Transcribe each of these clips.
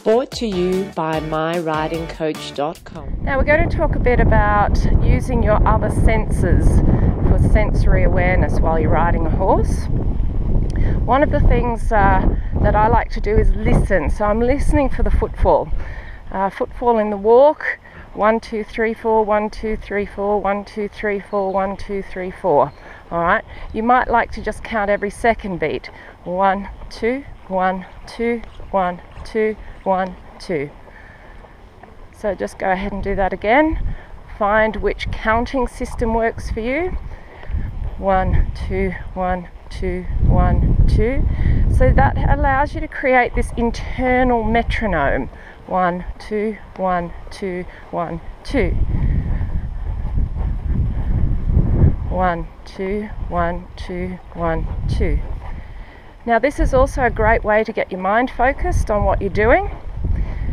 Brought to you by myridingcoach.com. Now we're going to talk a bit about using your other senses for sensory awareness while you're riding a horse. One of the things that I like to do is listen. So I'm listening for the footfall. Footfall in the walk, 1, 2, 3, 4, 1, 2, 3, 4, 1, 2, 3, 4, 1, 2, 3, 4. All right. You might like to just count every second beat. 1, 2, 1, 2, 1, 2, 1, 2. So just go ahead and do that again. Find which counting system works for you. 1, 2, 1, 2, 1, 2. So that allows you to create this internal metronome. 1, 2, 1, 2, 1, 2. 1, 2, 1, 2, 1, 2. Now this is also a great way to get your mind focused on what you're doing.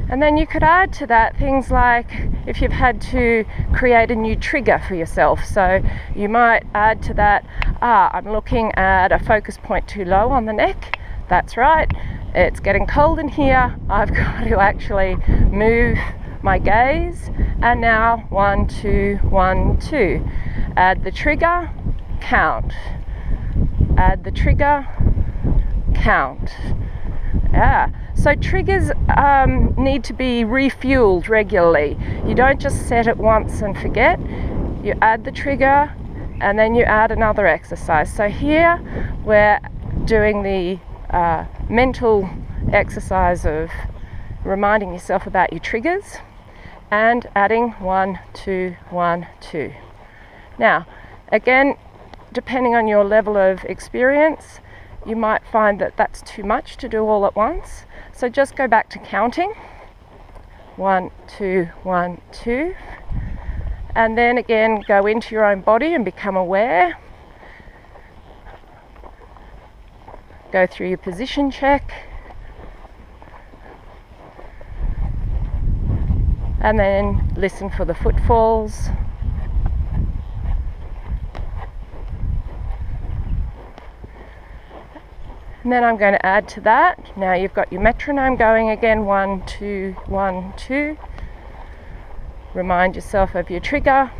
And then you could add to that things like if you've had to create a new trigger for yourself. So you might add to that, I'm looking at a focus point too low on the neck. That's right, it's getting cold in here. I've got to actually move my gaze. And now 1, 2, 1, 2. Add the trigger, count. Add the trigger, count. So triggers need to be refueled regularly. You don't just set it once and forget. You add the trigger and then you add another exercise. So here we're doing the mental exercise of reminding yourself about your triggers and adding 1, 2, 1, 2. Now, again, depending on your level of experience, you might find that that's too much to do all at once. So just go back to counting. 1, 2, 1, 2. And then again, go into your own body and become aware. Go through your position check. And then listen for the footfalls. And then I'm going to add to that. Now you've got your metronome going again. 1, 2, 1, 2. Remind yourself of your trigger.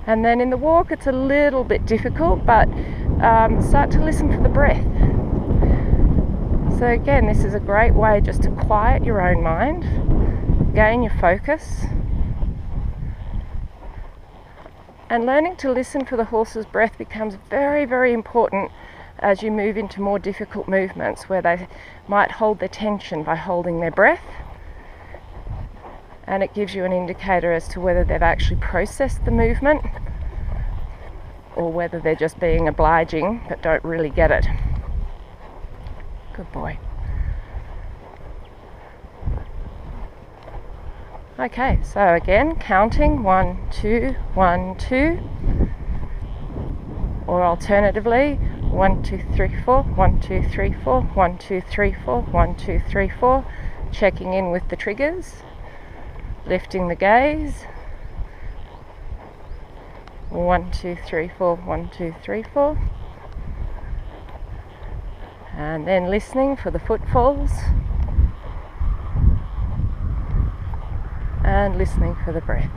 And then in the walk it's a little bit difficult, but start to listen for the breath. So again, this is a great way just to quiet your own mind, gain your focus. And learning to listen for the horse's breath becomes very, very important as you move into more difficult movements where they might hold their tension by holding their breath. And it gives you an indicator as to whether they've actually processed the movement or whether they're just being obliging but don't really get it. Good boy. Okay, so again, counting 1, 2, 1, 2, or alternatively 1, 2, 3, 4, 1, 2, 3, 4, 1, 2, 3, 4, 1, 2, 3, 4, checking in with the triggers, lifting the gaze, 1, 2, 3, 4, 1, 2, 3, 4, and then listening for the footfalls. And listening for the breath.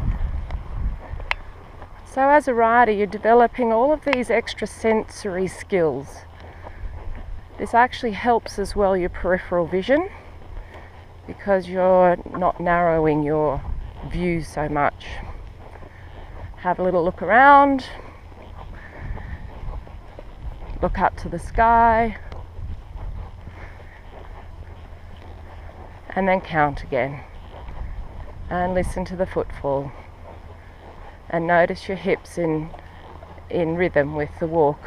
So as a rider, you're developing all of these extra sensory skills. This actually helps as well your peripheral vision because you're not narrowing your view so much. Have a little look around, look up to the sky, and then count again. And listen to the footfall and notice your hips in rhythm with the walk,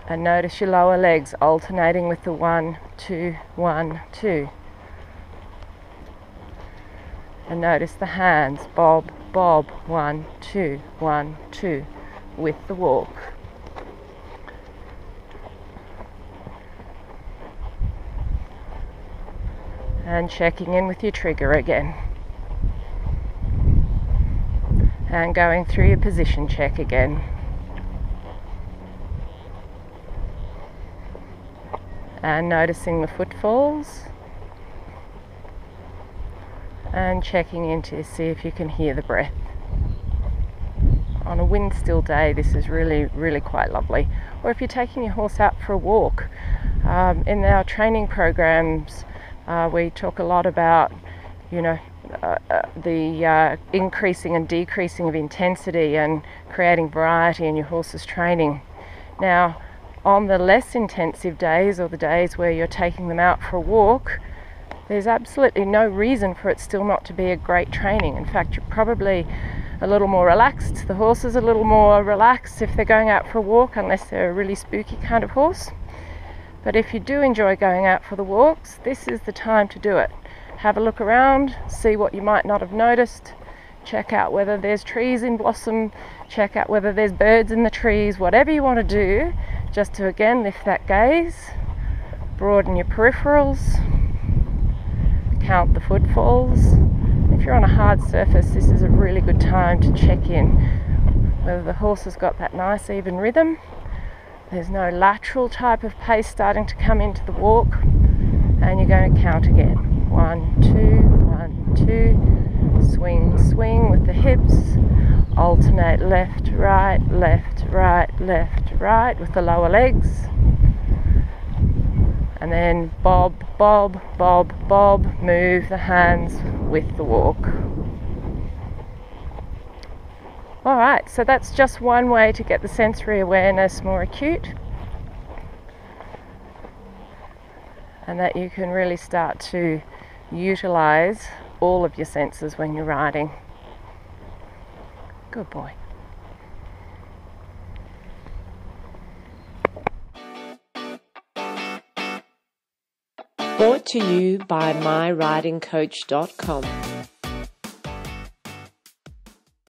and notice your lower legs alternating with the 1, 2, 1, 2, and notice the hands bob, bob, 1, 2, 1, 2 with the walk. And checking in with your trigger again. And going through your position check again. and noticing the footfalls and checking in to see if you can hear the breath. On a wind still day, this is really quite lovely. Or if you're taking your horse out for a walk, in our training programs we talk a lot about the increasing and decreasing of intensity and creating variety in your horse's training. Now, on the less intensive days, or the days where you're taking them out for a walk, there's absolutely no reason for it still not to be a great training. In fact, you're probably a little more relaxed. The horse is a little more relaxed if they're going out for a walk, unless they're a really spooky kind of horse. But if you do enjoy going out for the walks, this is the time to do it. Have a look around, see what you might not have noticed, check out whether there's trees in blossom, check out whether there's birds in the trees, whatever you want to do, just to again lift that gaze, broaden your peripherals, count the footfalls. If you're on a hard surface, this is a really good time to check in whether the horse has got that nice even rhythm. There's no lateral type of pace starting to come into the walk, and you're going to count again. 1, 2, 1, 2. Swing, swing with the hips. Alternate left, right, left, right, left, right with the lower legs. And then bob, bob, bob, bob. Move the hands with the walk. Alright, so that's just one way to get the sensory awareness more acute, and that you can really start to utilize all of your senses when you're riding. Good boy. Brought to you by myridingcoach.com.